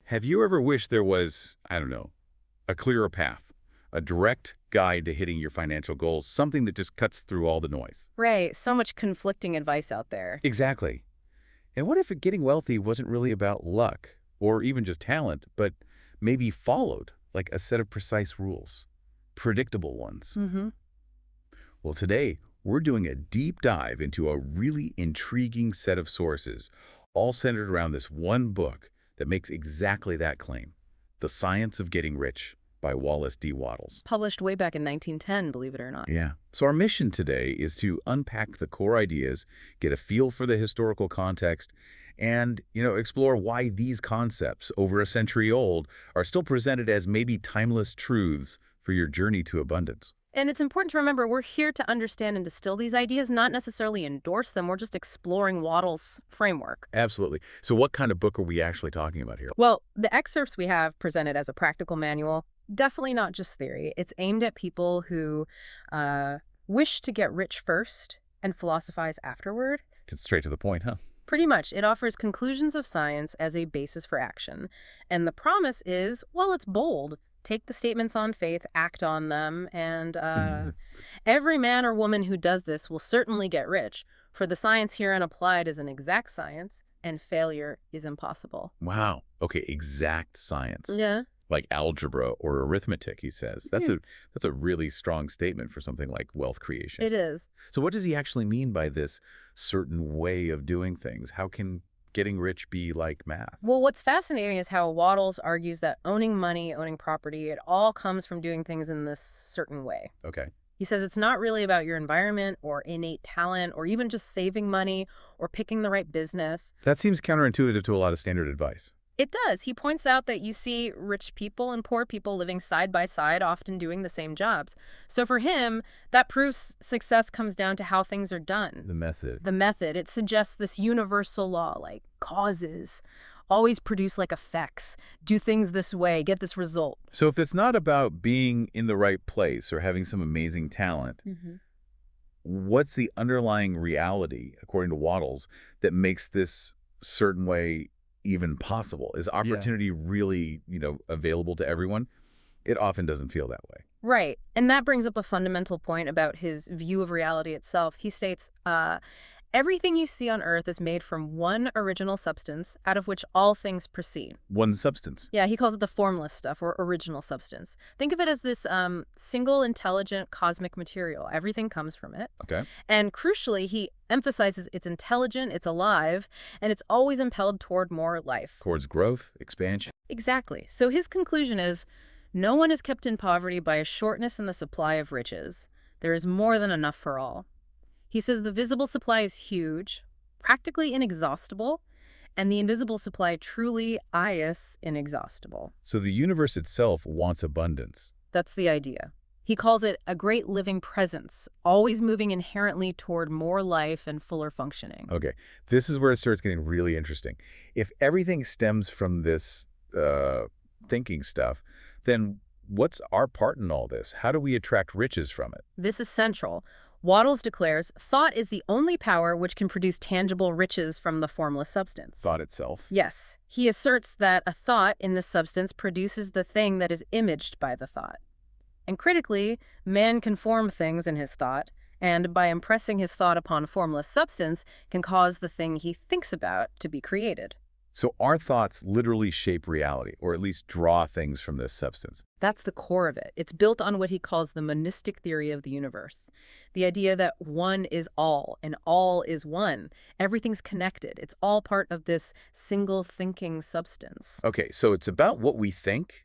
Have you ever wished there was, I don't know, a clearer path, a direct guide to hitting your financial goals, something that just cuts through all the noise? Right, so much conflicting advice out there. Exactly. And what if getting wealthy wasn't really about luck or even just talent, but maybe followed like a set of precise rules, predictable ones? Mm-hmm. Well, today we're doing a deep dive into a really intriguing set of sources, all centered around this one book that makes exactly that claim, The Science of Getting Rich by Wallace D. Wattles. Published way back in 1910, believe it or not. Yeah. So our mission today is to unpack the core ideas, get a feel for the historical context, and, explore why these concepts, over a century old, are still presented as maybe timeless truths for your journey to abundance. And it's important to remember we're here to understand and distill these ideas, not necessarily endorse them. We're just exploring Wattles' framework. Absolutely. So what kind of book are we actually talking about here? Well, the excerpts we have presented as a practical manual, definitely not just theory. It's aimed at people who wish to get rich first and philosophize afterward. Get straight to the point, huh? Pretty much, it offers conclusions of science as a basis for action. And the promise is, well, it's bold. Take the statements on faith, act on them, and every man or woman who does this will certainly get rich, for the science herein applied is an exact science, and failure is impossible. Wow. Okay, exact science. Yeah. Like algebra or arithmetic, he says. That's Yeah. a really strong statement for something like wealth creation. It is. So what does he actually mean by this certain way of doing things? How can getting rich be like math? Well, what's fascinating is how Wattles argues that owning money, owning property, it all comes from doing things in this certain way. Okay. He says it's not really about your environment or innate talent or even just saving money or picking the right business. That seems counterintuitive to a lot of standard advice. It does. He points out that you see rich people and poor people living side by side, often doing the same jobs. So for him, that proves success comes down to how things are done. The method. The method. It suggests this universal law, like causes always produce like effects. Do things this way, get this result. So if it's not about being in the right place or having some amazing talent, what's the underlying reality, according to Wattles, that makes this certain way even possible? Is opportunity really, available to everyone? It often doesn't feel that way. Right. And that brings up a fundamental point about his view of reality itself. He states, everything you see on Earth is made from one original substance out of which all things proceed. One substance. Yeah, he calls it the formless stuff or original substance. Think of it as this single intelligent cosmic material. Everything comes from it. Okay. And crucially, he emphasizes it's intelligent, it's alive, and it's always impelled toward more life. Towards growth, expansion. Exactly. So his conclusion is, no one is kept in poverty by a shortness in the supply of riches. There is more than enough for all. He says the visible supply is huge, practically inexhaustible, and the invisible supply truly inexhaustible. So the universe itself wants abundance. That's the idea. He calls it a great living presence, always moving inherently toward more life and fuller functioning. Okay, this is where it starts getting really interesting. If everything stems from this thinking stuff, then what's our part in all this? How do we attract riches from it? This is central. Wattles declares, thought is the only power which can produce tangible riches from the formless substance. Thought itself. Yes. He asserts that a thought in this substance produces the thing that is imaged by the thought. And critically, man can form things in his thought, and by impressing his thought upon formless substance, can cause the thing he thinks about to be created. So our thoughts literally shape reality, or at least draw things from this substance. That's the core of it. It's built on what he calls the monistic theory of the universe. The idea that one is all, and all is one. Everything's connected. It's all part of this single thinking substance. Okay, so it's about what we think,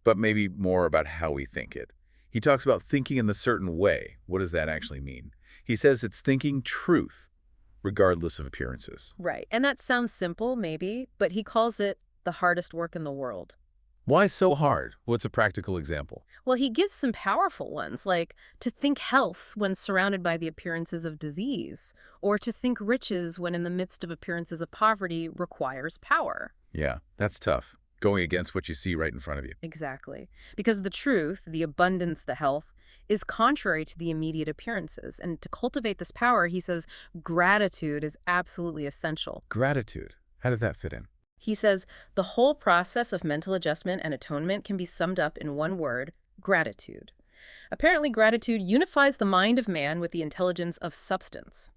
but maybe more about how we think it. He talks about thinking in the certain way. What does that actually mean? He says it's thinking truth, regardless of appearances. Right. And that sounds simple, maybe, but he calls it the hardest work in the world. Why so hard? What's a practical example? Well, he gives some powerful ones, like to think health when surrounded by the appearances of disease, or to think riches when in the midst of appearances of poverty requires power. Yeah, that's tough. Going against what you see right in front of you. Exactly. Because the truth, the abundance, the health, is contrary to the immediate appearances. And to cultivate this power, he says, gratitude is absolutely essential. Gratitude. How did that fit in? He says the whole process of mental adjustment and atonement can be summed up in one word: gratitude. Apparently, gratitude unifies the mind of man with the intelligence of substance.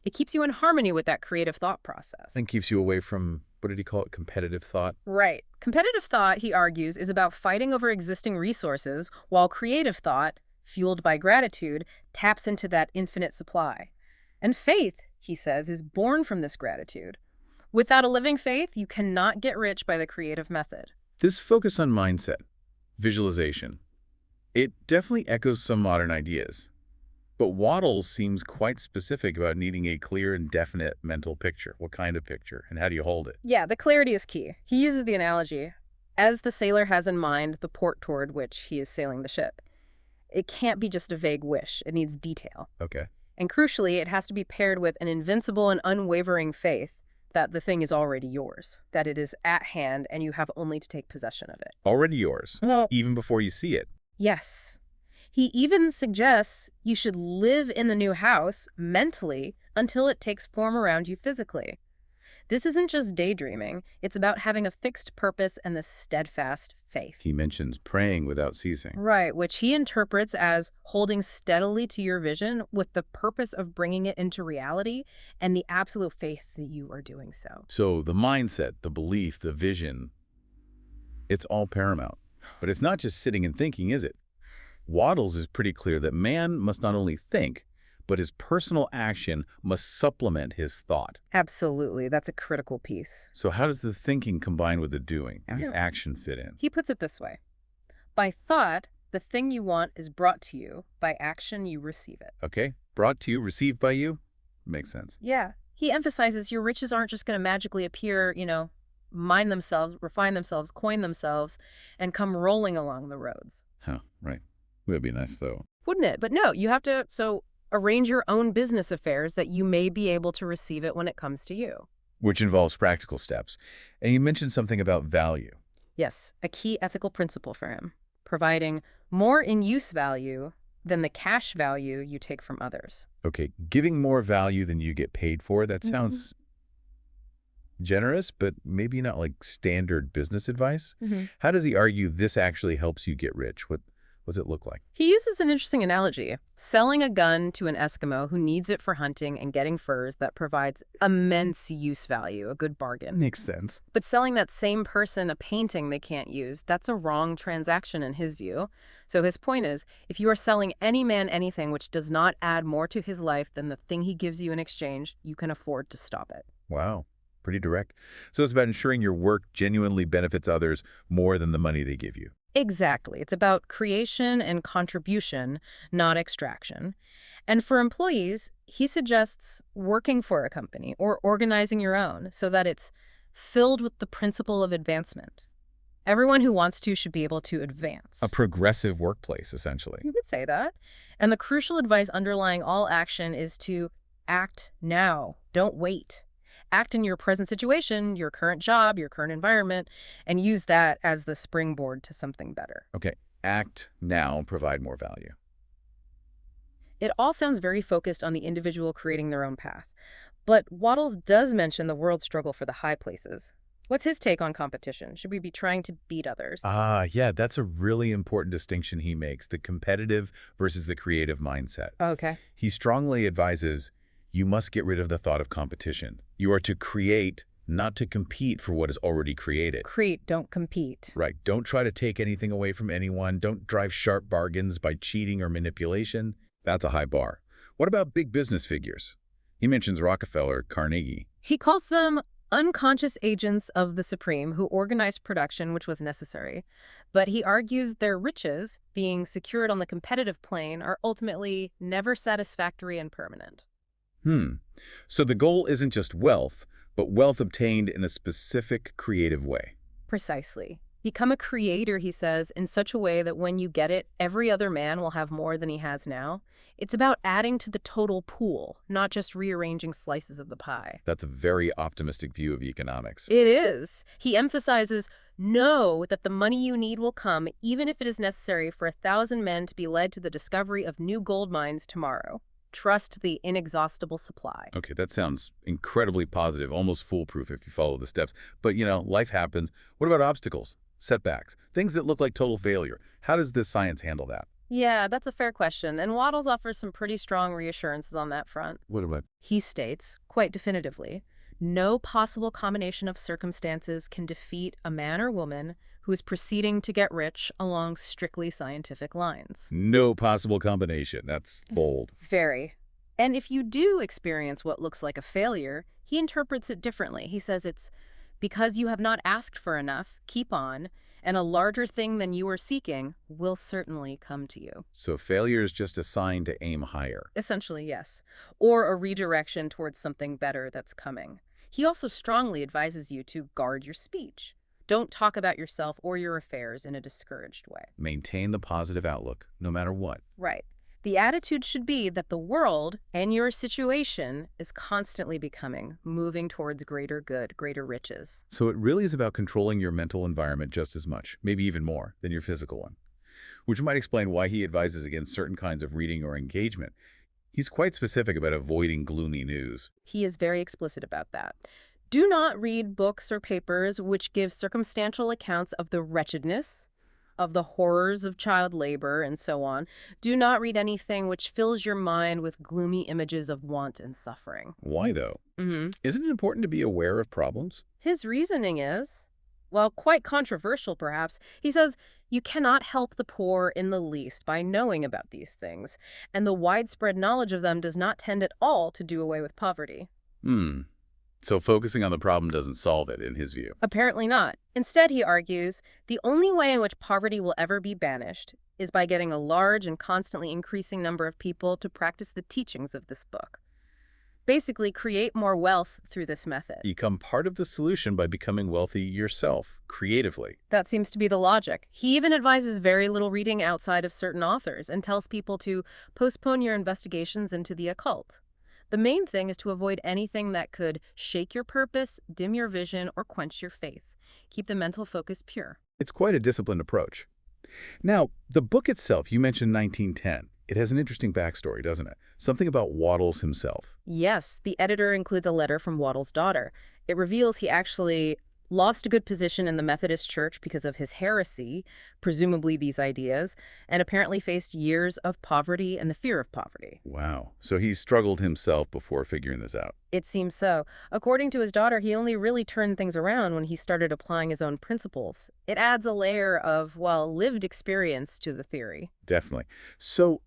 It keeps you in harmony with that creative thought process. And keeps you away from, what did he call it, competitive thought? Right. Competitive thought, he argues, is about fighting over existing resources, while creative thought, fueled by gratitude, taps into that infinite supply. And faith, he says, is born from this gratitude. Without a living faith, you cannot get rich by the creative method. This focus on mindset, visualization, it definitely echoes some modern ideas. But Wattles seems quite specific about needing a clear and definite mental picture. What kind of picture, and how do you hold it? Yeah, the clarity is key. He uses the analogy, as the sailor has in mind the port toward which he is sailing the ship. It can't be just a vague wish. It needs detail. Okay. And crucially, it has to be paired with an invincible and unwavering faith that the thing is already yours, that it is at hand and you have only to take possession of it. Already yours, Well, even before you see it. yes. He even suggests you should live in the new house mentally until it takes form around you physically. This isn't just daydreaming. It's about having a fixed purpose and the steadfast faith. He mentions praying without ceasing. Right, which he interprets as holding steadily to your vision with the purpose of bringing it into reality and the absolute faith that you are doing so. So the mindset, the belief, the vision, it's all paramount. But it's not just sitting and thinking, is it? Wattles is pretty clear that man must not only think, but his personal action must supplement his thought. Absolutely, that's a critical piece. So how does the thinking combine with the doing? How does Yeah. action fit in? He puts it this way. By thought, the thing you want is brought to you. By action, you receive it. Okay, brought to you, received by you? Makes sense. Yeah. He emphasizes your riches aren't just going to magically appear, mine themselves, refine themselves, coin themselves, and come rolling along the roads. Huh, right. Would be nice, though. Wouldn't it? But no, you have to arrange your own business affairs that you may be able to receive it when it comes to you. Which involves practical steps. And you mentioned something about value. Yes, a key ethical principle for him, providing more in-use value than the cash value you take from others. Okay, giving more value than you get paid for, that sounds generous, but maybe not like standard business advice. How does he argue this actually helps you get rich? What does it look like? He uses an interesting analogy. Selling a gun to an Eskimo who needs it for hunting and getting furs that provides immense use value, a good bargain. Makes sense. But selling that same person a painting they can't use, that's a wrong transaction in his view. So his point is, if you are selling any man anything which does not add more to his life than the thing he gives you in exchange, you can afford to stop it. Wow, pretty direct. So it's about ensuring your work genuinely benefits others more than the money they give you. Exactly. It's about creation and contribution, not extraction. And for employees, he suggests working for a company or organizing your own so that it's filled with the principle of advancement. Everyone who wants to should be able to advance. A progressive workplace, essentially. You could say that. And the crucial advice underlying all action is to act now. Don't wait. Act in your present situation, your current job, your current environment, and use that as the springboard to something better. Okay, act now, provide more value. It all sounds very focused on the individual creating their own path. But Wattles does mention the world struggle for the high places. What's his take on competition? Should we be trying to beat others? Yeah, that's a really important distinction he makes, the competitive versus the creative mindset. Okay. He strongly advises you must get rid of the thought of competition. You are to create, not to compete for what is already created. Create, don't compete. Right. Don't try to take anything away from anyone. Don't drive sharp bargains by cheating or manipulation. That's a high bar. What about big business figures? He mentions Rockefeller, Carnegie. He calls them unconscious agents of the Supreme who organized production, which was necessary. But he argues their riches, being secured on the competitive plane, are ultimately never satisfactory and permanent. So the goal isn't just wealth, but wealth obtained in a specific creative way. Precisely. Become a creator, he says, in such a way that when you get it, every other man will have more than he has now. It's about adding to the total pool, not just rearranging slices of the pie. That's a very optimistic view of economics. It is. He emphasizes, know that the money you need will come, even if it is necessary for 1,000 men to be led to the discovery of new gold mines tomorrow. Trust the inexhaustible supply. Okay, that sounds incredibly positive, almost foolproof if you follow the steps. But, life happens. What about obstacles, setbacks, things that look like total failure? How does this science handle that? Yeah, that's a fair question, and Wattles offers some pretty strong reassurances on that front. What about? He states, quite definitively, no possible combination of circumstances can defeat a man or woman who is proceeding to get rich along strictly scientific lines. No possible combination. That's bold. Very. And if you do experience what looks like a failure, he interprets it differently. He says it's because you have not asked for enough, keep on, and a larger thing than you are seeking will certainly come to you. So failure is just a sign to aim higher. Essentially, yes. Or a redirection towards something better that's coming. He also strongly advises you to guard your speech. Don't talk about yourself or your affairs in a discouraged way. Maintain the positive outlook, no matter what. Right. The attitude should be that the world and your situation is constantly becoming, moving towards greater good, greater riches. So it really is about controlling your mental environment just as much, maybe even more, than your physical one. Which might explain why he advises against certain kinds of reading or engagement. He's quite specific about avoiding gloomy news. He is very explicit about that. Do not read books or papers which give circumstantial accounts of the wretchedness, of the horrors of child labor, and so on. Do not read anything which fills your mind with gloomy images of want and suffering. Why, though? Isn't it important to be aware of problems? His reasoning is, well, quite controversial perhaps. He says, you cannot help the poor in the least by knowing about these things, and the widespread knowledge of them does not tend at all to do away with poverty. So focusing on the problem doesn't solve it, in his view. Apparently not. Instead, he argues, the only way in which poverty will ever be banished is by getting a large and constantly increasing number of people to practice the teachings of this book. Basically, create more wealth through this method. Become part of the solution by becoming wealthy yourself, creatively. That seems to be the logic. He even advises very little reading outside of certain authors and tells people to postpone your investigations into the occult. The main thing is to avoid anything that could shake your purpose, dim your vision, or quench your faith. Keep the mental focus pure. It's quite a disciplined approach. Now, the book itself, you mentioned 1910. It has an interesting backstory, doesn't it? Something about Wattles himself. Yes, the editor includes a letter from Wattles' daughter. It reveals he actually lost a good position in the Methodist Church because of his heresy, presumably these ideas, and apparently faced years of poverty and the fear of poverty. Wow. So he struggled himself before figuring this out. It seems so. According to his daughter, he only really turned things around when he started applying his own principles. It adds a layer of, well, lived experience to the theory. Definitely. So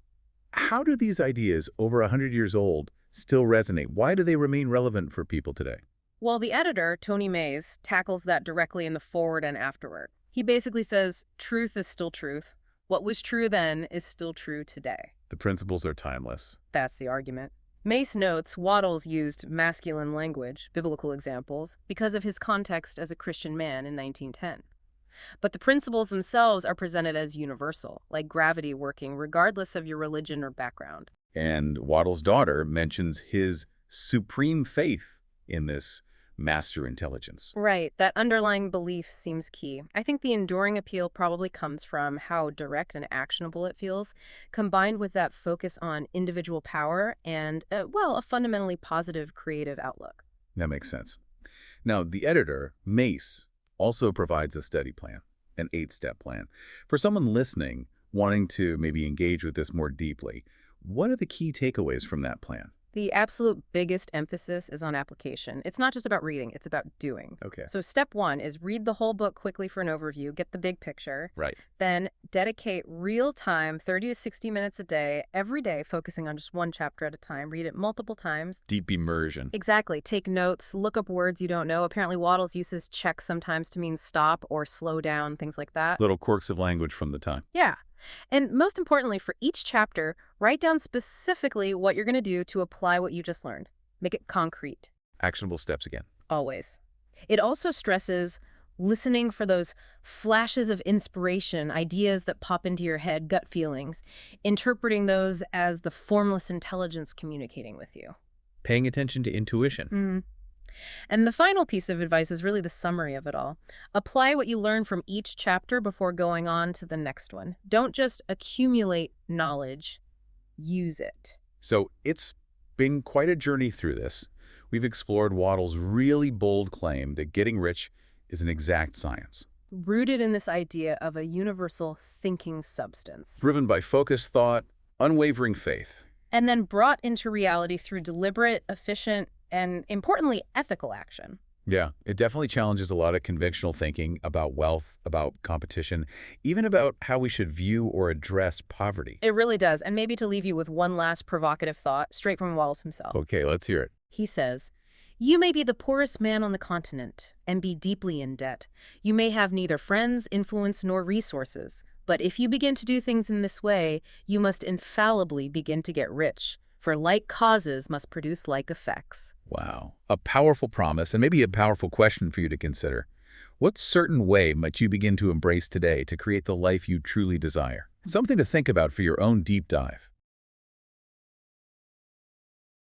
how do these ideas, over 100 years old, still resonate? Why do they remain relevant for people today? Well, the editor, Tony Mays, tackles that directly in the foreword and afterward. He basically says, truth is still truth. What was true then is still true today. The principles are timeless. That's the argument. Mace notes Wattles used masculine language, biblical examples, because of his context as a Christian man in 1910. But the principles themselves are presented as universal, like gravity working regardless of your religion or background. And Wattles' daughter mentions his supreme faith in this master intelligence. Right. That underlying belief seems key. I think the enduring appeal probably comes from how direct and actionable it feels, combined with that focus on individual power and, well, a fundamentally positive creative outlook. That makes sense. Now, the editor, Mace, also provides a study plan, an 8-step plan. For someone listening, wanting to maybe engage with this more deeply, what are the key takeaways from that plan? The absolute biggest emphasis is on application. It's not just about reading, it's about doing. Okay. So step 1 is read the whole book quickly for an overview, get the big picture. Right. Then dedicate real time, 30 to 60 minutes a day, every day, focusing on just one chapter at a time. Read it multiple times. Deep immersion. Exactly. Take notes, look up words you don't know. Apparently Wattles uses check sometimes to mean stop or slow down, things like that. Little quirks of language from the time. Yeah. And most importantly, for each chapter, write down specifically what you're going to do to apply what you just learned. Make it concrete. Actionable steps again. Always. It also stresses listening for those flashes of inspiration, ideas that pop into your head, gut feelings, interpreting those as the formless intelligence communicating with you. Paying attention to intuition. And the final piece of advice is really the summary of it all. Apply what you learn from each chapter before going on to the next one. Don't just accumulate knowledge, use it. So it's been quite a journey through this. We've explored Wattles' really bold claim that getting rich is an exact science, Rooted in this idea of a universal thinking substance, driven by focused thought, unwavering faith. and then brought into reality through deliberate, efficient, and importantly, ethical action. Yeah, it definitely challenges a lot of conventional thinking about wealth, about competition, even about how we should view or address poverty. It really does. And maybe to leave you with one last provocative thought, straight from Wallace himself. Okay, let's hear it. He says, "You may be the poorest man on the continent and be deeply in debt. You may have neither friends, influence, nor resources. But if you begin to do things in this way, you must infallibly begin to get rich. For like causes must produce like effects." Wow, a powerful promise and maybe a powerful question for you to consider. What certain way might you begin to embrace today to create the life you truly desire? Something to think about for your own deep dive.